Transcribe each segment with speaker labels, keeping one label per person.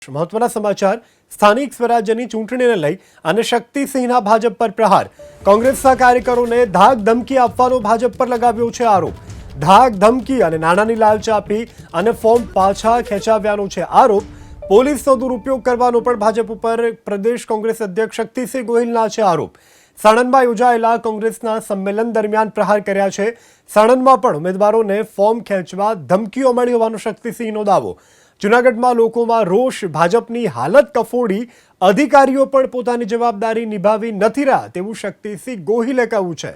Speaker 1: મહત્વના સમાચાર સ્થાનિક સ્વરાજ્યની ચૂંટણીને લઈ અને શક્તિસિંહના ભાજપ પર પ્રહાર કોંગ્રેસના કાર્યકરોને ધાક ધમકી આપવાનો ભાજપ પર લગાવ્યો છે આરોપ ધાક ધમકી અને નાણાંની લાલચ આપી અને ફોર્મ પાછા ખેંચાવ્યાનો છે આરોપ પોલીસનો દુરુપયોગ કરવાનો પણ ભાજપ ઉપર પ્રદેશ કોંગ્રેસ અધ્યક્ષ શક્તિસિંહ ગોહિલના છે આરોપ સાણંદમાં યોજાયેલા કોંગ્રેસના સંમેલન દરમિયાન પ્રહાર કર્યા છે સાણંદમાં પણ ઉમેદવારોને ફોર્મ ખેંચવા ધમકીઓ મળી હોવાનો શક્તિસિંહનો દાવો જૂનાગઢમાં લોકોમાં રોષ ભાજપની હાલત કફોડી અધિકારીઓ પણ પોતાની જવાબદારી નિભાવી નથી રહ્યા તેવું શક્તિસિંહ ગોહિલે કહ્યું છે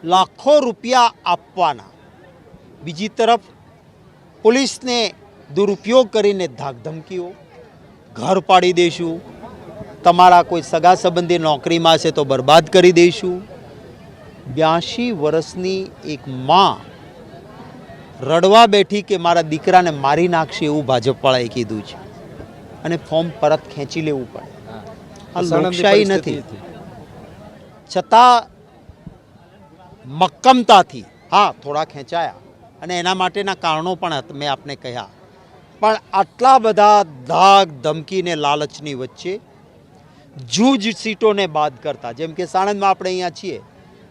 Speaker 2: લાખો રૂપિયા આપવાના બીજી તરફ પોલીસને દુરુપયોગ કરીને ધાકધમકીઓ ઘર પાડી દઈશું તમારા કોઈ સગા સંબંધી નોકરીમાં છે તો બરબાદ કરી દઈશું 82 વર્ષની એક માં રડવા બેઠી કે મારા દીકરાને મારી નાખશે એવું ભાજપવાળાએ કીધું છે અને ફોર્મ પરત ખેંચી લેવું પડે આ લોકશાહી નથી છતાં મક્કમતાથી હા થોડા ખેંચાયા અને એના માટેના કારણો પણ મેં આપને કહ્યા પણ આટલા બધા ધાક ધમકીને લાલચની વચ્ચે જૂજ સીટોને બાદ કરતા જેમ કે સાણંદમાં આપણે અહીંયા છીએ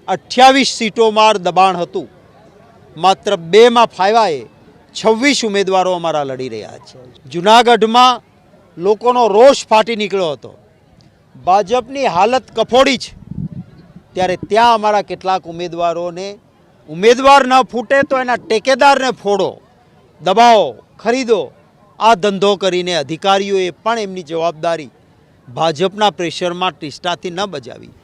Speaker 2: 28 સીટોમાં દબાણ હતું માત્ર 2માં ફાયવાએ 26 ઉમેદવારો અમારા લડી રહ્યા છે જૂનાગઢમાં લોકોનો રોષ ફાટી નીકળ્યો હતો ભાજપની હાલત કફોડી છે ત્યારે ત્યાં અમારા કેટલાક ઉમેદવારોને ઉમેદવાર ન ફૂટે તો એના ટેકેદારને ફોડો દબાવો ખરીદો આ ધંધો કરીને અધિકારીઓએ પણ એમની જવાબદારી ભાજપના પ્રેશરમાં ટીસ્ટાથી ન બજાવી